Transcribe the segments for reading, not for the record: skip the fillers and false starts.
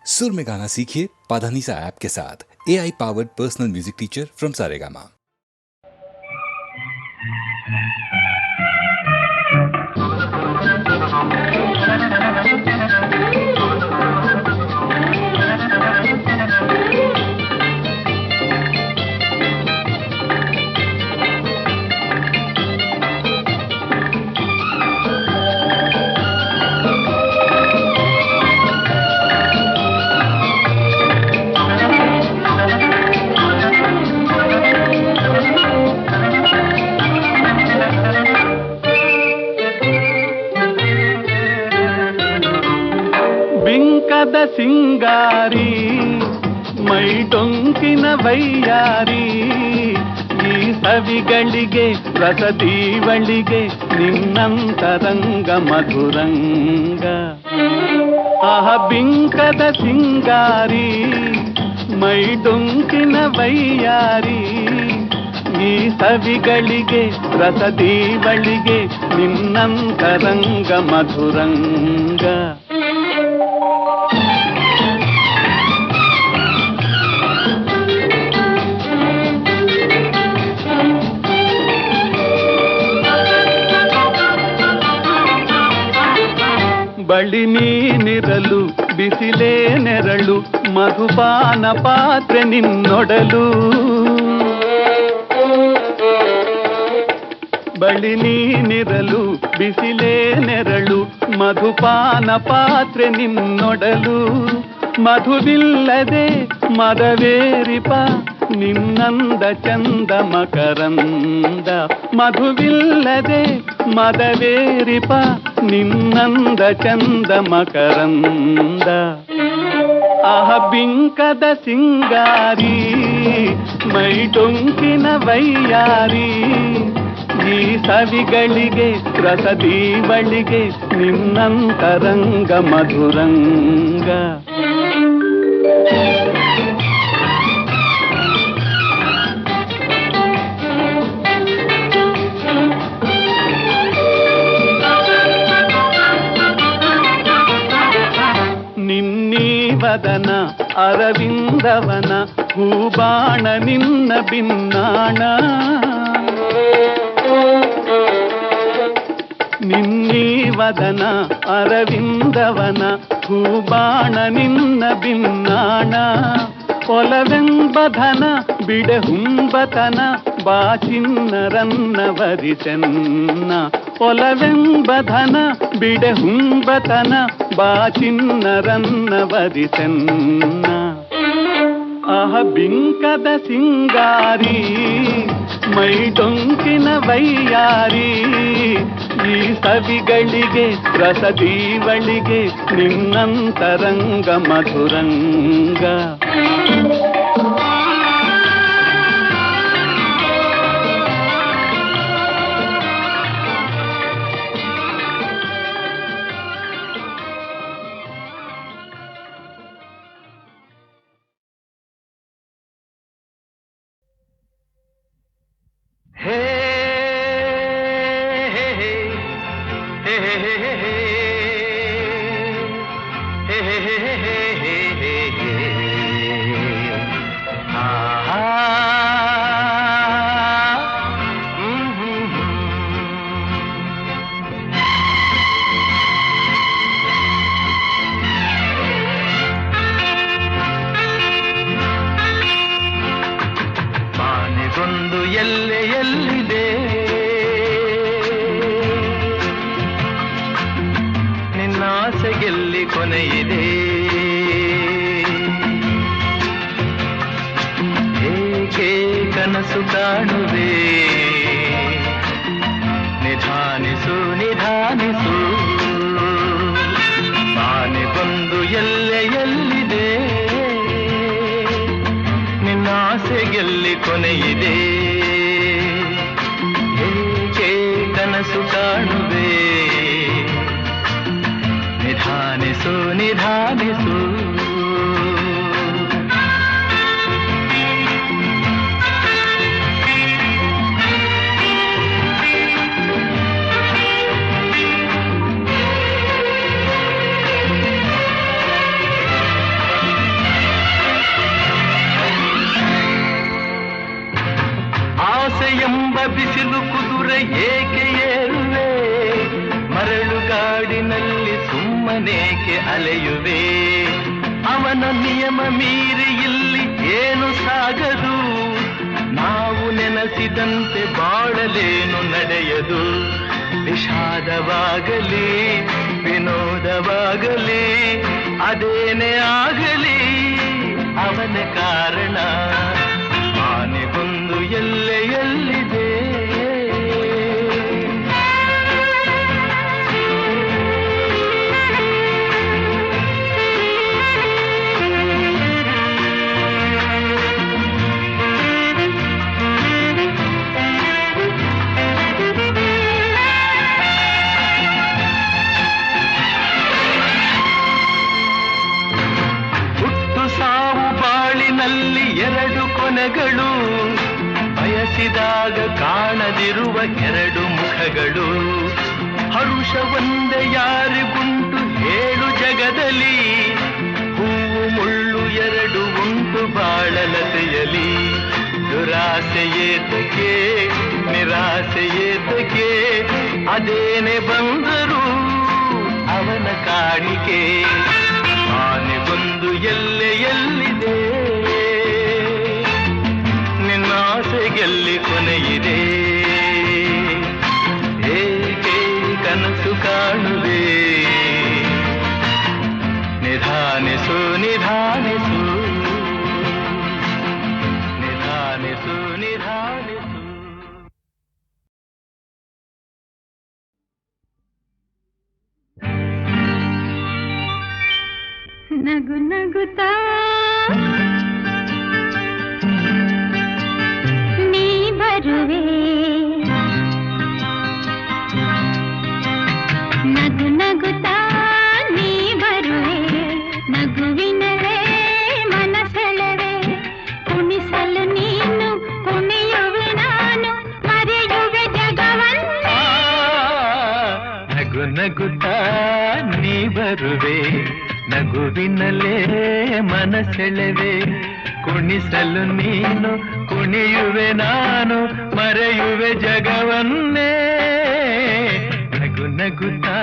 सुर में गाना सीखिए पाधानीसा ऐप के साथ। AI powered personal music teacher from Saregama. ಬಿಂಕದ ಸಿಂಗಾರಿ ಮೈ ಡೊಂಕಿನ ವೈಯಾರಿ ಈ ಸವಿಗಳಿಗೆ ರಸದೀವಳಿಗೆ ನಿನ್ನಂತರಂಗ ಮಧುರಂಗ. ಆಹ ಬಿಂಕದ ಸಿಂಗಾರಿ ಮೈ ಡೊಂಕಿನ ವೈಯಾರಿ ಈ ಸವಿಗಳಿಗೆ ರಸದೀವಳಿಗೆ ನಿನ್ನಂತರಂಗ ಮಧುರಂಗ. ಬಳಿ ನೀನಿರಲು ಬಿಸಿಲೇ ನೆರಳು ಮಧುಪಾನ ಪಾತ್ರೆ ನಿನ್ನೊಡಲು. ಬಳಿ ನೀನಿರಲು ಬಿಸಿಲೇ ನೆರಳು ಮಧುಪಾನ ಪಾತ್ರೆ ನಿನ್ನೊಡಲು. ಮಧುವಿಲ್ಲದೆ ಮದವೇರಿಪ ನಿನ್ನಂದ ಚಂದ ಮಕರಂದ. ಮಧುವಿಲ್ಲದೆ ಮದವೇರಿಪ ನಿನ್ನಂದ ಚಂದ ಮಕರಂದ. ಆಹ ಬಿಂಕದ ಸಿಂಗಾರಿ ಮೈ ಡೊಂಕಿನ ವೈಯಾರಿ ಈ ಸವಿಗಳಿಗೆ ರಸದೀವಳಿಗೆ ನಿನ್ನಂತರಂಗ ಮಧುರಂಗ. ನಿನ್ನೀವದನ ಅರವಿಂದವನ ಹೂಬಾಣ ನಿನ್ನ ಬಿನ್ನಾಣ. ನಿನ್ನೀವದನ ಅರವಿಂದವನ ಹೂಬಾಣ ನಿನ್ನ ಬಿನ್ನಾಣ. ಒಲವೆಂಬಧನ ಬಿಡೆ ಹುಂಬತನ ಬಾಚಿನ್ನರನ್ನ ವರಿಸೆನ್ನ. ಒಲವೆಂಬಧನ ಬಿಡೆ ಹುಂಬತನ ಬಾಚಿನ್ನರನ್ನ ವರಿಸೆನ್ನ. ಆಹ ಬಿಂಕದ ಸಿಂಗಾರಿ ಮೈ ಡೊಂಕಿನ ವೈಯಾರಿ ಈ ಸವಿಗಳಿಗೆ ರಸದೀವಳಿಗೆ ನಿನ್ನಂತರಂಗ ಮಧುರಂಗ. ಬಾನಿಗೊಂದು ಎಲ್ಲೆಯಲ್ಲಿದೆ ನಿನ್ನಾಸೆಗೆಲ್ಲಿ ಕೊನೆಯಿದೆ. ಏಕೆ ಕನಸು ಕಾಣುವೆ ನಿಧಾನಿಸು ನಿಧಾನಿಸು. ಬಾನಿಗೊಂದು ಎಲ್ಲೆಯಲ್ಲಿದೆ ನಿನ್ನಾಸೆಗೆಲ್ಲಿ ಕೊನೆಯಿದೆ. ಏಕೆ ಕನಸು ಕಾಣುವೆ ನಿಧಾನಿಸು ನಿಧಾನಿಸು. ಬಿಸಿಲು ಕುದುರೆ ಏಕೆ ಏರುವೆ, ಮರಳು ಕಾಡಿನಲ್ಲಿ ಸುಮ್ಮನೇಕೆ ಅಲೆಯುವೆ. ಅವನ ನಿಯಮ ಮೀರಿ ಇಲ್ಲಿ ಏನು ಸಾಗದು, ನಾವು ನೆನೆಸಿದಂತೆ ಬಾಳಲೇನು ನಡೆಯದು. ವಿಷಾದವಾಗಲಿ ವಿನೋದವಾಗಲಿ ಅದೇನೇ ಆಗಲಿ ಅವನ ಕಾರಣ. ಆನೆಗೊಂದು ಎಲ್ಲೆಯಲ್ಲಿದೆ. ಎರಡು ಕೊನೆಗಳು, ಬಯಸಿದಾಗ ಕಾಣದಿರುವ ಎರಡು ಮುಖಗಳು. ಹರುಷ ಒಂದೇ ಯಾರಿಗುಂಟು ಹೇಳು ಜಗದಲ್ಲಿ, ಹೂವು ಮುಳ್ಳು ಎರಡು ಉಂಟು ಬಾಳಲತೆಯಲಿ. ದುರಾಸೆಯೇತಕ್ಕೆ ನಿರಾಸೆಯೇತಕ್ಕೆ, ಅದೇನೆ ಬಂದರು ಅವನ ಕಾಣಿಕೆ. ಆನೆಗೊಂದು ಎಲ್ಲೆಯಲ್ಲಿದೆ, ನಿನ್ನಾಸೆಗೆಲ್ಲಿ ಕೊನೆಯಿದೆ. ಏಕೆ ಕನಸು ಕಾಣುವೆ, ನಿಧಾನಿಸು ನಿಧಾನಿಸು ನಿಧಾನಿಸು ನಿಧಾನಿಸು. ನಗು ನಗುತ್ತಾ ನೀ ಬರುವೆ, ನಗು ನಗುತ್ತಾ ನೀ ಬರುವೆ. ನಗುವಿನಲೇ ಮನಸೆಳೆವೆ, ಕುಣಿಸಲು ನೀನು ಕುಣಿಯುವೆ ನಾನು, ಮರೆಯುವೆ ಜಗವನ್ನೇ. ನಗು ನಗುತ್ತಾ ನೀ ಬರುವೆ, ನಗುವಿನಲ್ಲೇ ಮನಸೆಳೆವೆ. ಕುಣಿಸಲು ನೀನು ಕುಣಿಯುವೆ ನಾನು, ಮರೆಯುವೆ ಜಗವನ್ನೇ. ನಗು ನಗುತ್ತಾ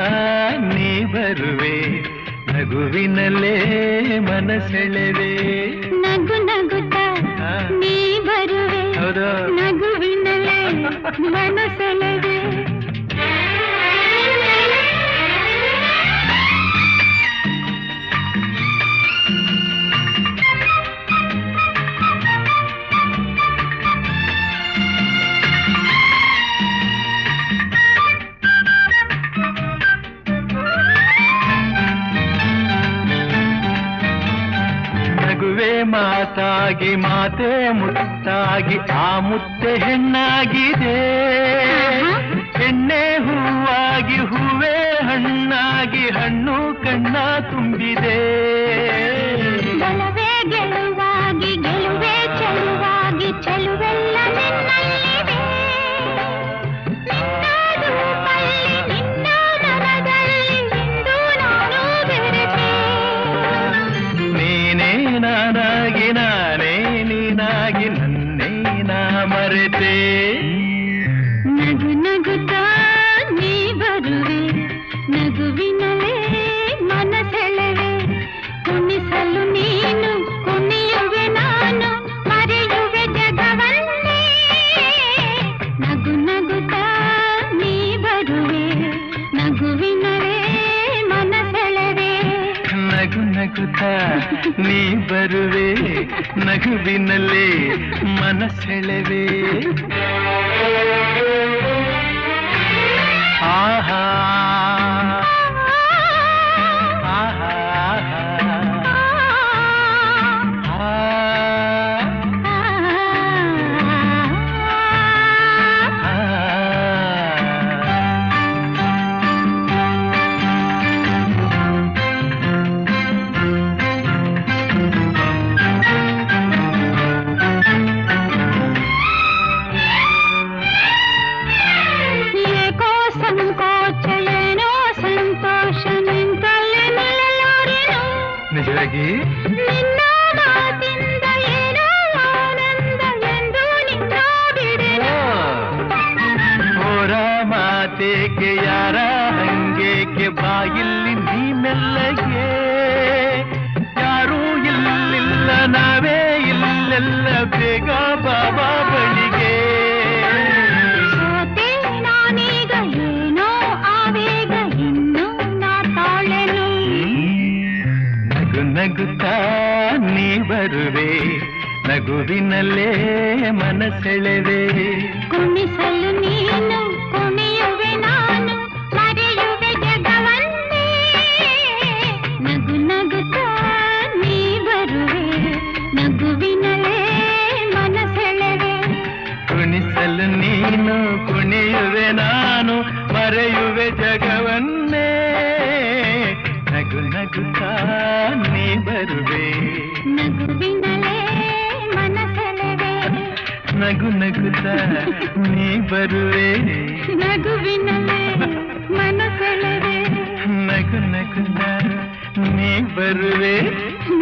ನೀ ಬರುವೆ, ನಗುವಿನಲ್ಲೇ ಮನಸೆಳೆವೆ. ನಗು ನಗುತ್ತಾ ನೀ ಬರುವೆ, ನಗುವಿನಲೇ ಮನಸೆಳೆವೆ. ಮಾತಾಗಿ ಮಾತೆ ಮುತ್ತಾಗಿ ಆ ಮುತ್ತೆ ಹೆಣ್ಣಾಗಿದೆ. ಹೆಣ್ಣೆ ಹೂವಾಗಿ ಹೂವೇ ಹಣ್ಣಾಗಿ ಹಣ್ಣು ಕಣ್ಣ ತುಂಬಿದೆ. ಬಲವೇ ಗೆಲುವಾಗಿ ಗೆಲುವೆ ಚೆಲುವಾಗಿ ಚೆಲುವೆಲ್ಲ ನಿನ್ನಲ್ಲಿದೆ. ನಿನ್ನ ರೂಪಲ್ಲಿ ನಿನ್ನ ಮನದಲ್ಲಿ ಇಂದು ನಾನು ಬೆರೆತೆ. ನೀನೇ ನಾನಾಗಿ ನಾನೇ ನೀನಾಗಿ ನನ್ನೇ ನಾ ಮರೆತೆ. ನಗು ನಗುತ್ತಾ ನೀ ಬರುವೆ, ನಗುವಿನಲೇ ಮನಸೆಳೆವೆ. ಕುಣಿಸಲು ನೀನು ಕುಣಿಯುವೆ ನಾನು, ಮರೆಯುವೆ ಜಗವನ್ನೇ. ನಗು ನಗುತ್ತಾ ನೀ ಬರುವೆ, ನಗುವಿನಲೇ ಮನಸೆಳೆವೆ. ನಗು ನಗುತ್ತಾ ನೀ ಬರುವೆ, ನಗುವಿನಲ್ಲೇ ಮನಸೆಳೆವೆ. ಆಹಾ ಆಹಾ ನಿಜವಾಗಿ ನಿನ್ನ ಮಾತಿಂದ ಏನೋ ಆನಂದ ಎಂದು ನಿನ್ನ ಬಿಡೆನು. ಮಾತೇಕೆ ಯಾರ ಹಂಗೇಕೆ ಬಾಯಿಲ್ಲಿ ನೀ ಮೆಲ್ಲಗೆ ಯಾರೂ ಇಲ್ಲಿಲ್ಲ ನಾವೇ ಇಲ್ಲೆಲ್ಲ ಬೇಗ ಬಾಬಾ ಬಳಿಗೆ ಸೋತೆ ನಾನೀಗ ಏನೋ ಆವೇಗ ಇನ್ನು ನಾ ತಾಳೆನು ನಗು ನಗುತ್ತಾ ನೀ ಬರುವೆ ನಗುವಿನಲ್ಲೇ ಮನಸೆಳೆವೆ ಕುಣಿಸಲು ನೀನು ಕುಣಿಯುವೆ ನಾನು ಮರೆಯುವೆ ಜಗವನ್ನೇ ನಗು ನಗುತ್ತಾ ನೀ ಬರುವೆ ನಗುವಿನಲ್ಲೇ ಮನಸೆಳೆವೆ ಕುಣಿಸಲು ನೀನು ಕುಣಿಯುವೆ ನಾನು ಮರೆಯುವೆ ಜಗವನ್ನೇ ನಗು ನಗುತ್ತಾ ನೀ ಬರುವೆ ನಗುವಿನಲ್ಲೇ ಮನಸೆಳೆವೆ ನಗು ನಗುತ್ತಾ ನೀ ಬರುವೆ ನಗುವಿನಲ್ಲೇ ಮನಸೆಳೆವೆ ನಗು ನಗುತ್ತಾ ನೀ ಬರುವೆ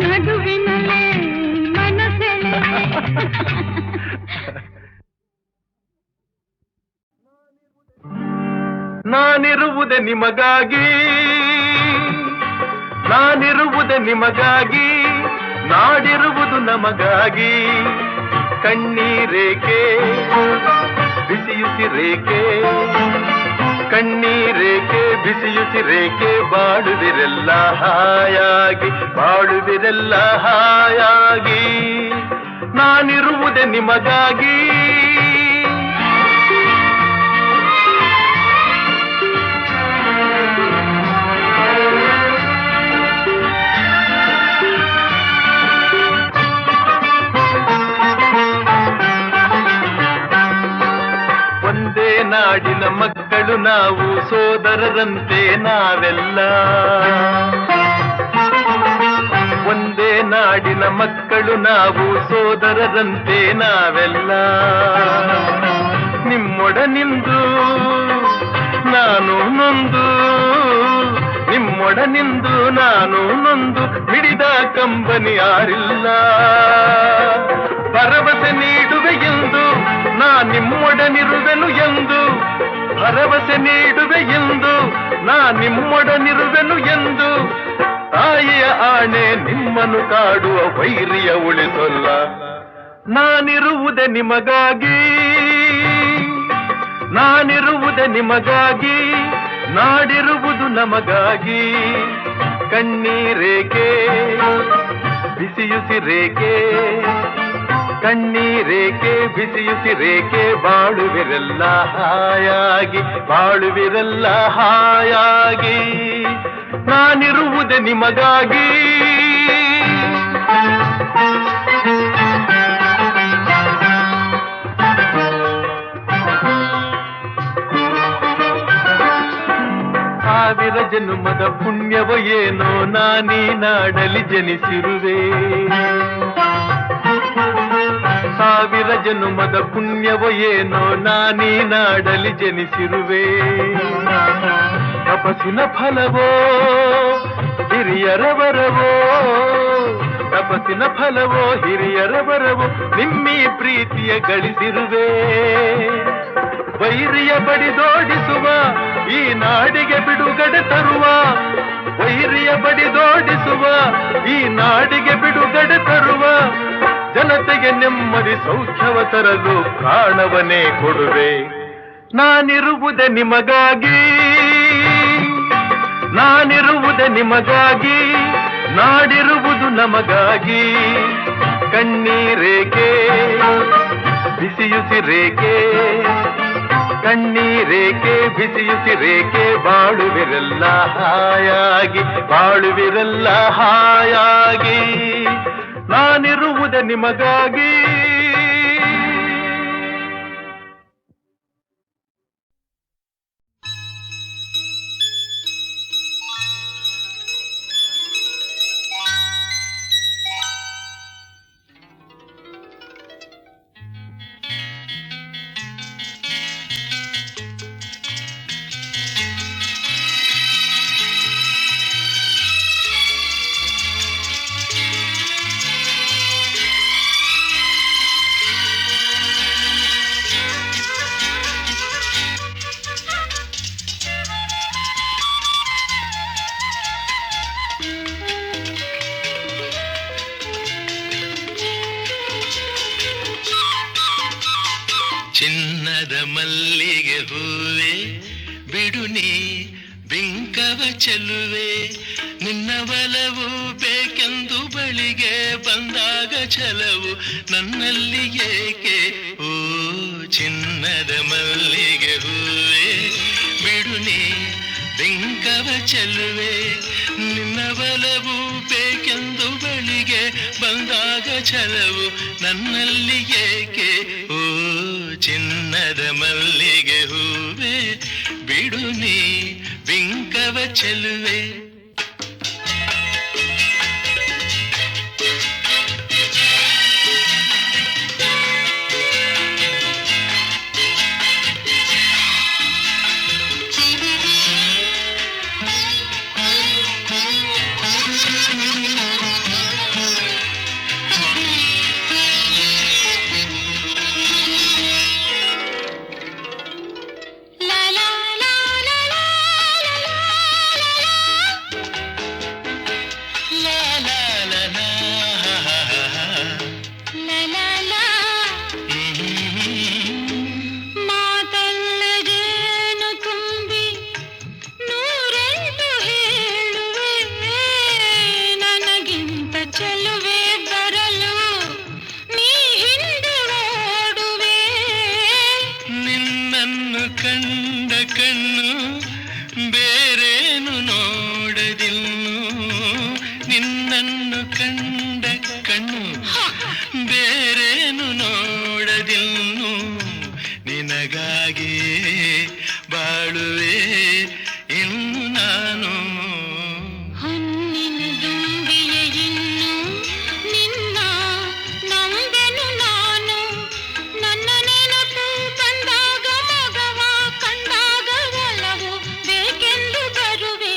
ನಗುವಿನಲ್ಲೇ ಮನಸೆಳೆವೆ ನಾನಿರುವುದೇ ನಿಮಗಾಗಿ ನಾನಿರುವುದೇ ನಿಮಗಾಗಿ ನಾಡಿರುವುದು ನಮಗಾಗಿ ಕಣ್ಣೀರೇಕೆ ಬಿಸಿಯುಸಿರೇಕೆ ಕಣ್ಣೀರೇಕೆ ಬಿಸಿಯುಸಿರೇಕೆ ಬಾಳುವಿರೆಲ್ಲ ಹಾಯಾಗಿ ಬಾಳುವಿರೆಲ್ಲ ಹಾಯಾಗಿ ನಾನಿರುವುದೇ ನಿಮಗಾಗಿ ನಾಡಿನ ಮಕ್ಕಳು ನಾವು ಸೋದರರಂತೆ ನಾವೆಲ್ಲ ಒಂದೇ ನಾಡಿನ ಮಕ್ಕಳು ನಾವು ಸೋದರರಂತೆ ನಾವೆಲ್ಲ ನಿಮ್ಮೊಡನಿಂದು ನಾನು ನೊಂದು ನಿಮ್ಮೊಡನಿಂದು ನಾನು ನೊಂದು ಮಿಡಿದ ಕಂಬನಿ ಯಾರಿಲ್ಲ ಭರವಸೆ ನೀಡುವೆ ಎಂದು ನಾ ನಿಮ್ಮೊಡನಿರುವೆನು ಎಂದು ಭರವಸೆ ನೀಡುವೆ ಎಂದು ನಾ ನಿಮ್ಮೊಡನಿರುವೆನು ಎಂದು ತಾಯಿಯ ಆಣೆ ನಿಮ್ಮನ್ನು ಕಾಡುವ ವೈರಿಯ ಉಳಿಸಲ್ಲ ನಾನಿರುವುದೇ ನಿಮಗಾಗಿ ನಾನಿರುವುದೇ ನಿಮಗಾಗಿ ನಾಡಿರುವುದು ನಮಗಾಗಿ ಕಣ್ಣೀರೇಕೆ ಬಿಸಿಯುಸಿರೇಕೆ ಕಣ್ಣೀರೇಕೆ ಬಿಸಿಯುಸಿರೇಕೆ ಬಾಳುವಿರೆಲ್ಲ ಹಾಯಾಗಿ ಬಾಳುವಿರೆಲ್ಲ ಹಾಯಾಗಿ ನಾನಿರುವುದೇ ನಿಮಗಾಗಿ ಸಾವಿರ ಜನ್ಮದ ಪುಣ್ಯವ ಏನೋ ನಾನೀ ನಾಡಲಿ ಜನಿಸಿರುವೆ ಸಾವಿರ ಜನ್ಮದ ಪುಣ್ಯವ ಏನೋ ನಾನೀ ನಾಡಲಿ ಜನಿಸಿರುವೆ ತಪಸ್ಸಿನ ಫಲವೋ ಹಿರಿಯರ ವರವೋ ತಪಸ್ಸಿನ ಫಲವೋ ಹಿರಿಯರ ವರವೋ ನಿಮ್ಮಿ ಪ್ರೀತಿಯ ಗಳಿಸಿರುವೆ ವೈರಿಯ ಬಡಿದೋಡಿಸುವ ಈ ನಾಡಿಗೆ ಬಿಡುಗಡೆ ತರುವ ವೈರಿಯ ಬಡಿದೋಡಿಸುವ ಈ ನಾಡಿಗೆ ಬಿಡುಗಡೆ ತರುವ ಜನತೆಗೆ ನೆಮ್ಮದಿ ಸೌಖ್ಯವ ತರಲು ಪ್ರಾಣವನ್ನೇ ಕೊಡುವೆ ನಾನಿರುವುದೇ ನಿಮಗಾಗಿ ನಾನಿರುವುದೇ ನಿಮಗಾಗಿ ನಾಡಿರುವುದು ನಮಗಾಗಿ ಕಣ್ಣೀರೇಕೆ ಬಿಸಿಯುಸಿರೇಕೆ ಕಣ್ಣೀರೇಕೆ ಬಿಸಿಯುಸಿರೇಕೆ ಬಾಳುವಿರೆಲ್ಲ ಹಾಯಾಗಿ ಬಾಳುವಿರೆಲ್ಲ ಹಾಯಾಗಿ ನಾನಿರುವುದೇ ನಿಮಗಾಗಿ ಚಿನ್ನದ ಮಲ್ಲಿಗೆ ಹೂವೆ ಬಿಡು ನೀ ಬಿಂಕವ ಚೆಲುವೆ ನಿನ್ನ ಬಲವು ಬೇಕೆಂದು ಬಳಿಗೆ ಬಂದಾಗ ಛಲವು ನನ್ನಲ್ಲಿ ಏಕೆ ಓ ಚಿನ್ನದ ಮಲ್ಲಿಗೆ ಹೂವೆ ಬಿಡು ನೀ ಬಿಂಕವ ಚೆಲುವೆ ನಿನ್ನ ಬಲವು ಬೇಕೆಂದು ಬಳಿಗೆ ಬಂದಾಗ ಛಲವು ನನ್ನಲ್ಲಿ ಏಕೆ ಓ ಚಿನ್ನದ ಮಲ್ಲಿಗೆ ಹೂವೆ ಬಿಡು ನೀ ಬಿಂಕವ ಚೆಲುವೆ ಕಂಡ ಕಣ್ಣು ಬೇರೇನು ನೋಡದಿನ್ನು ನಿನ್ನನ್ನು ಕಂಡ ಕಣ್ಣು ಬೇರೇನು ನೋಡದಿನ್ನು ನಿನಗಾಗಿ ಬಾಳುವೆ ಇನ್ನು ನಾನು ಹೊನ್ನಿನ ದುಂಬಿಯ ಇನ್ನು ನಿನ್ನ ನಂಬೆನು ನಾನು ನನ್ನ ನೆನಪು ಬಂದಾಗ ಮಗವ ಕಂಡಾಗ ಒಲವು ಬೇಕೆಂದು ಬರುವೆ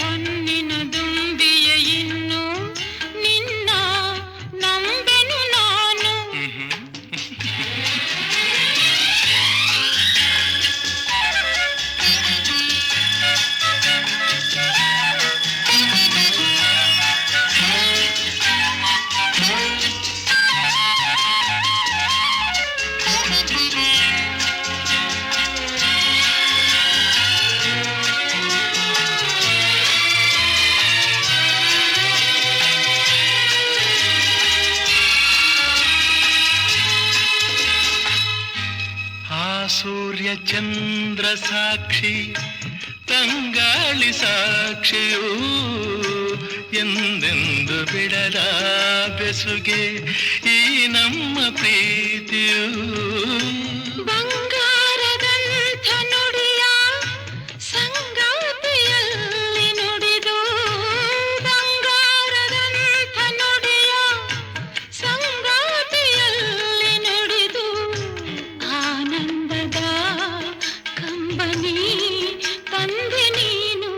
ಹೊನ್ನಿನ ದುಂಬಿಯ ಇನ್ನು ನಿನ್ನ ನಂಬೆನು ನಾನು ಸೂರ್ಯ ಚಂದ್ರ ಸಾಕ್ಷಿ ತಂಗಾಳಿ ಸಾಕ್ಷಿಯೂ ಎಂದೆಂದು ಬಿಡದ ಬೆಸುಗೆ ಈ ನಮ್ಮ ಪ್ರೀತಿಯೂ ಬಂಗಾರದಂಥ ನುಡಿಯ ಸಂಗಾತಿಯಲ್ಲಿ ನುಡಿದು ಬಂಗಾರದಂಥ ನುಡಿಯ ಸಂಗಾತಿಯಲ್ಲಿ ನುಡಿದು ಆನಂದದ ಕಂಬನಿ ತಂದೆ ನೀನು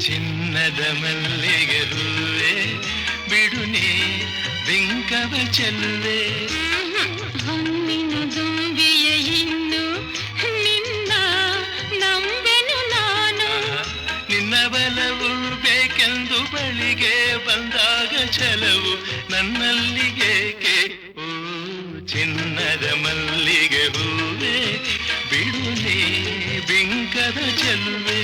ಚಿನ್ನದ ಮಲ್ಲಿಗೆ ಹೂವೆ ಬಿಡು ನೀ ಬಿಂಕವ ಚೆಲುವೆ ಹೊನ್ನಿನ ದುಂಬಿಯ ಇನ್ನು ನಿನ್ನ ನಂಬೆನು ನಾನು ನಿನ್ನ ಬಲವು ಬೇಕೆಂದು ಬಳಿಗೆ ಬಂದಾಗ ಛಲವು ನನ್ನಲ್ಲಿ ಏಕೆ ಓ ಚಿನ್ನದ ಮಲ್ಲಿಗೆ ಹೂವೆ ಬಿಡು ನೀ ಬಿಂಕದ ಚೆಲುವೆ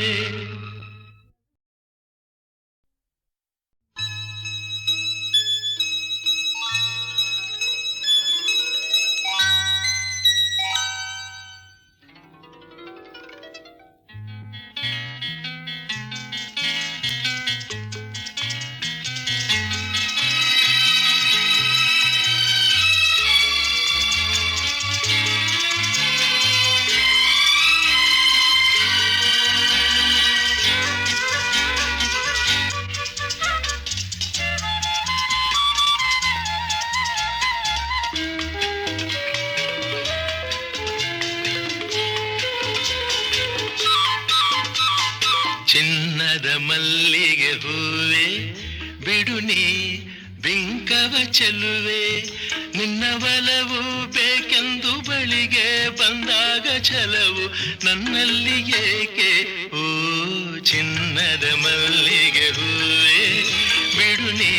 ಚಿನ್ನದ ಮಲ್ಲಿಗೆ ಹೂವೆ ಬಿಡು ನೀ ಬಿಂಕವ ಚೆಲುವೆ ನಿನ್ನ ಬಲವು ಬೇಕೆಂದು ಬಳಿಗೆ ಬಂದಾಗ ಛಲವು ನನ್ನಲ್ಲಿ ಏಕೆ ಓ ಚಿನ್ನದ ಮಲ್ಲಿಗೆ ಹೂವೆ ಬಿಡು ನೀ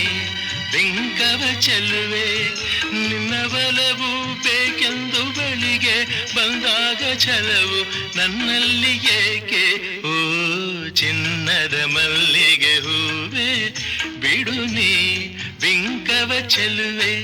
ಬಿಂಕವ ಚೆಲುವೆ ನಿನ್ನ ಬಲವು ಬೇಕೆಂದು ಬಳಿಗೆ ಬಂದಾಗ ಛಲವು ನನ್ನಲ್ಲಿ ಏಕೆ ಓ ಚಿನ್ನದ ಮಲ್ಲಿಗೆ ಹೂವೆ ಬಿಡು ನೀ ಬಿಂಕವ ಚೆಲುವೆ.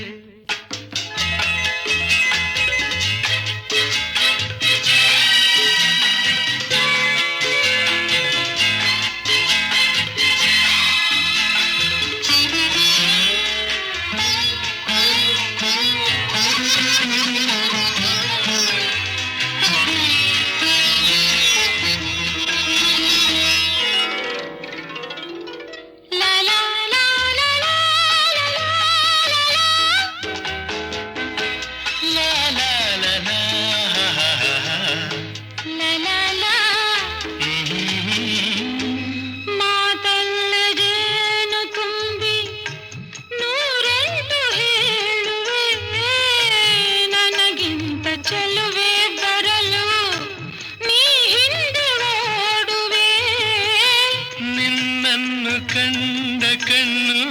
ಕಂಡ ಕಣ್ಣು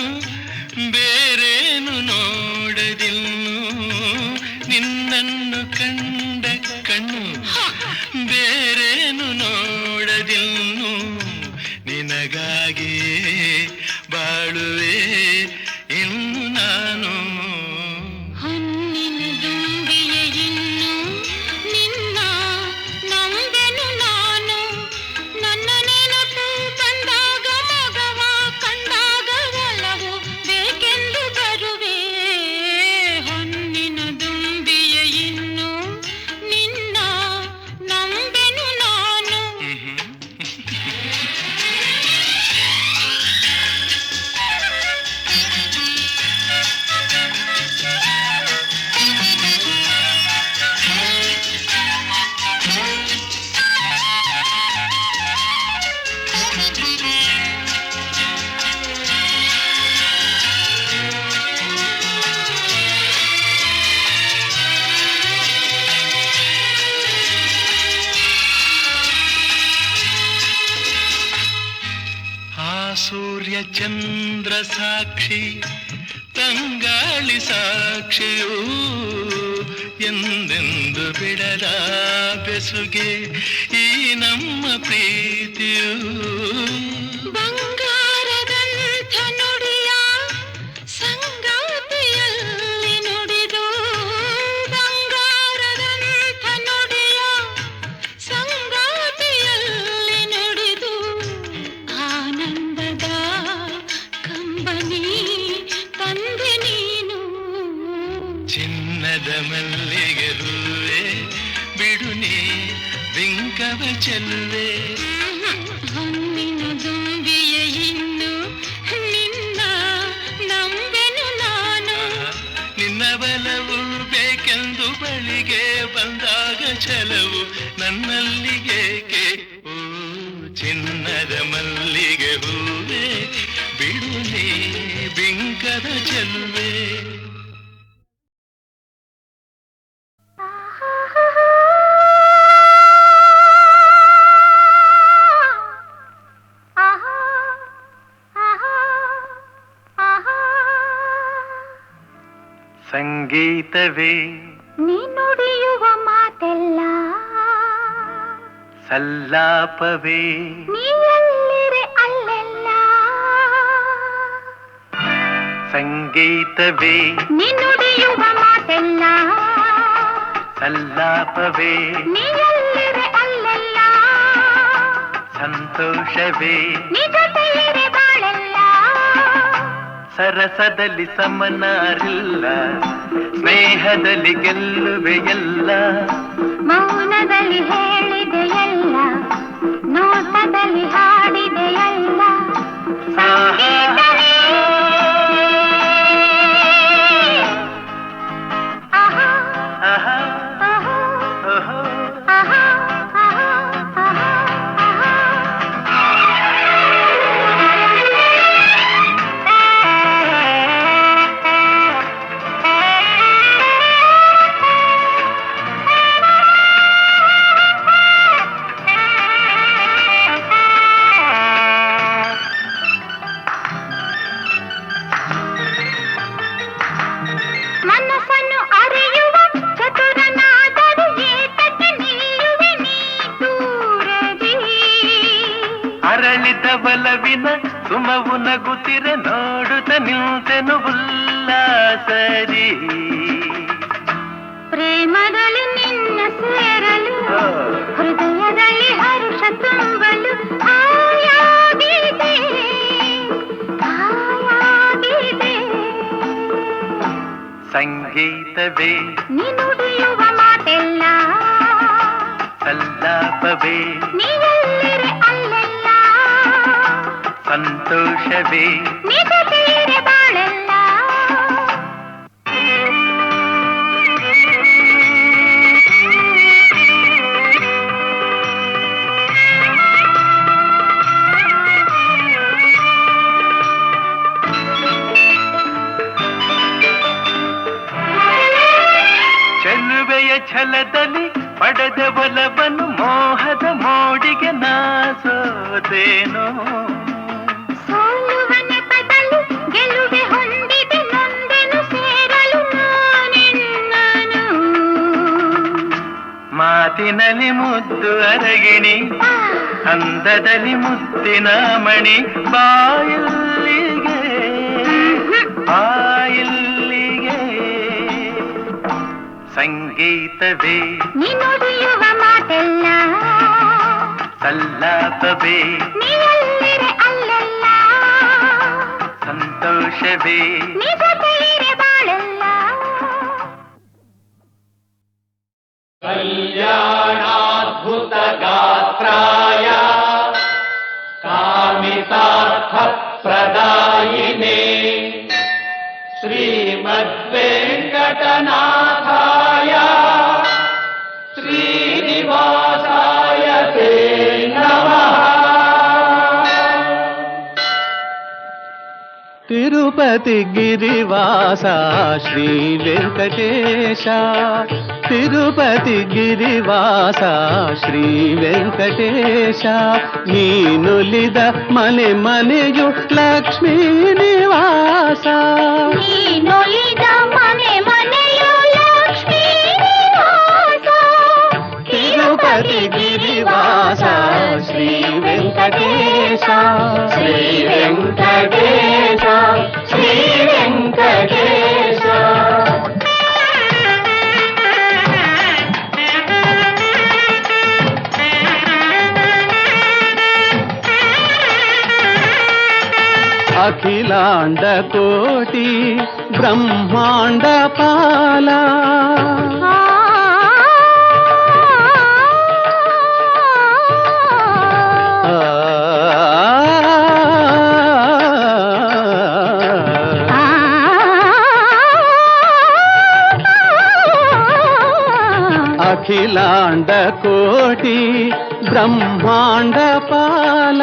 ಬೇರೇನು ನೋಡದಿನ್ನು, ನಿನ್ನನ್ನು ಕಂಡ ಕಣ್ಣು ಬೇರೇನು ನೋಡದಿನ್ನು, ನಿನಗಾಗಿ ಬಾಳುವೆ ಇನ್ನು ನಾನು. ಹೊನ್ನಿನ ದುಂಬಿಯ ಇನ್ನು ನಿನ್ನ ನಂಬೆನು ನಾನು, ನನ್ನ ನೆನಪು ಬಂದಾಗ ಮಗವ ಕಂಡಾಗ ಒಲವು ಬೇಕೆಂದು ಬರುವೆ. ಹೊನ್ನಿನ ದುಂಬಿಯ ಇನ್ನು ನಿನ್ನ ನಂಬೆನು ನಾನು. ಸೂರ್ಯ ಚಂದ್ರ ಸಾಕ್ಷಿ ತಂಗಾಳಿ ಸಾಕ್ಷಿಯೂ ಎಂದೆಂದು ಬಿಡದ ಬೆಸುಗೆ ಈ ನಮ್ಮ ಪ್ರೀತಿಯೂ. ಬಂಗಾರದಂಥ ನುಡಿಯ ಸಂಗಾತಿಯಲ್ಲಿ ನುಡಿದು, ಬಂಗಾರದಂಥ ನುಡಿಯ ಸಂಗಾತಿಯಲ್ಲಿ ನುಡಿದು, ಆನಂದದ ಕಂಬನಿ ತಂದೆ ನೀನು. ಚಿನ್ನದ ಮಲ್ಲಿಗೆ ಹೂವೆ ಬಿಡು ನೀ ಬಿಂಕವ ಚೆಲುವೆ. ಹೊನ್ನಿನ ದುಂಬಿಯ ಇನ್ನು ನಿನ್ನ ನಂಬೆನು ನಾನು. ನಿನ್ನ ಬಲವು ಬೇಕೆಂದು ಬಳಿಗೆ ಬಂದಾಗ ಛಲವು ನನ್ನಲ್ಲಿ ಏಕೆ ಓ ಚಿನ್ನದ ಮಲ್ಲಿಗೆ ಹೂವೆ ಬಿಡು ನೀ ಬಿಂಕದ ಚೆಲುವೆ. ಸಂಗೀತವೇ ನೀ ನುಡಿಯುವ ಮಾತೆಲ್ಲ, ಸಲ್ಲಾಪವೇ ನೀ ಎಲ್ಲಿರೆ ಅಲ್ಲೆಲ್ಲ. ಸಂಗೀತವೇ ನೀ ನುಡಿಯುವ ಮಾತೆಲ್ಲ, ಸಲ್ಲಾಪವೇ ನೀ ಎಲ್ಲಿರೆ ಅಲ್ಲೆಲ್ಲ. ಸಂತೋಷವೇ ನೀ ಜೊತೆಯಿರೆ ಬಾಳೆಲ್ಲ. ಸರಸದಲ್ಲಿ ಸಮನಾರಿಲ್ಲ, ಸ್ನೇಹದಲ್ಲಿ ಗೆಲ್ಲುವೆ ಎಲ್ಲ. ಮೌನದಲ್ಲಿ ಹೇಳಿದೆಯಲ್ಲ, ನೋಟದಲ್ಲಿ ಹಾಡಿದೆಯಲ್ಲ. ಸಂಗೀತವೇ ಆಹಾ ಆಹಾ ಆಹಾ ಓಹೋ ಆಹಾ ಆಹಾ ಆಹಾ ನಗುವಿನ ಸುಮವು ನಗುತ್ತಿರೆ ನೋಡುತ್ತ ನಿಂತೆನು ಉಲ್ಲಾಸರಿ ಪ್ರೇಮದಲ್ಲಿ ನಿನ್ನ ಸೇರಲು ಹೃದಯದಲ್ಲಿ ಹರುಷ ತುಂಬಲು ಆಯಾಗಿದೆ ಆಯಾಗಿದೆ ಸಂಗೀತವೇ ನೀ ನುಡಿಯುವ ಮಾತೆಲ್ಲ ಸಲ್ಲಾಪವೇ ನೀವೆಲ್ಲರೆ ಅಲ್ಲೆಲ್ಲ ಸಂತೋಷವೇ ನಿಜ ತೀರೆ ಬಾಳೆಲ್ಲ ಚೆಲುವೆಯ ಛಲದಲ್ಲಿ ಪಡೆದ ಒಲವನ್ನು ಮೋಹದ ಮೋಡಿಗೆ ನಾಸೋದೇನೋ ಸೋಲುವ ನೆಪದಲ್ಲಿ ಗೆಲುವೆ ಹೊಂದಿದೆ ನೊಂದೆನು ಸೇರಲು ನಾನೆನ್ನನು ಮಾತಿನಲ್ಲಿ ಮುದ್ದು ಅರಗಿಣಿ ಅಂದದಲ್ಲಿ ಮುತ್ತಿನ ಮಣಿ ಬಾಯಿಲ್ಲಿಗೆ ಬಾಯಿಲ್ಲಿಗೆ ಸಂಗೀತವೇ ನೀ ನುಡಿಯುವ ಮಾತೆಲ್ಲ ಸಲ್ಲಾಪವೇ ನೀವೆಲ್ಲರೆ ಅಲ್ಲೆಲ್ಲ ಸಂತೋಷವೇ ನಿಜ ತೀರೆ ಬಾಳೆಲ್ಲ ಕಲ್ಯಾಣಾದ್ಭುತ ಗಾತ್ರಾಯ ಕಾಮಿತಾರ್ಥ ಪ್ರದಾಯಿನೇ ಶ್ರೀಮದ್ವೆಂಕಟನಾಥಾಯ ಶ್ರೀನಿವಾಸಾಯ ತೇ ನಮಃ. తిరుపతి గిరివాస శ్రీ వెంకటేశ తిరుపతి గిరివాಸ ಶ್ರೀ ವೆಂಕಟೇಶ ನೀನುಲಿದ ಮನೆ ಮನೆಯು ಲಕ್ಷ್ಮೀ ನಿವಾಸ ನೀನೊಲಿದ ಮನೆ ಮನೆಯು ಲಕ್ಷ್ಮೀ ನಿವಾಸ ತಿರುಪತಿ ಗಿರಿವಾಸ ಶ್ರೀ ವೆಂಕಟೇಶ ಶ್ರೀ ವೆಂಕಟೇಶ ಶ್ರೀ ವೆಂಕಟೇಶ అఖిలాండ కోటి బ్రహ్మాండ పాల అఖిలాండ కోటి బ్రహ్మాండ పాల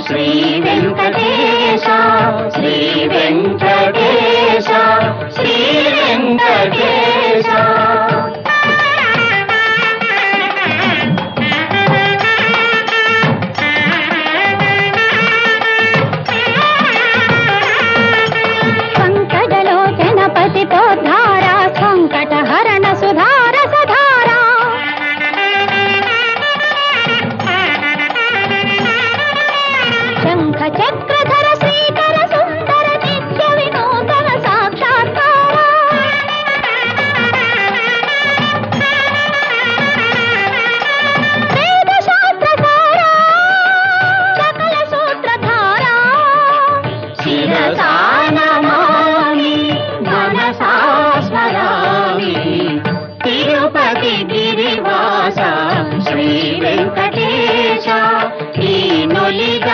శ్రీ వెంకటేశ శ్రీ వెంకటేశ శ్రీ వెంకటేశ సంకటలోచన పతితో ధారా సంకట హరణ సుధార సధారా శంఖ చక్రధర శ్రీకర సుందర నిత్య వినూతన సాక్షాత్కార వేద శాస్త్రధార సకల సూత్రధార శిరసా నమామి మనసా స్మరామి తిరుపతి గిరివాస శ్రీ వెంకటేశ ఈ నొలిద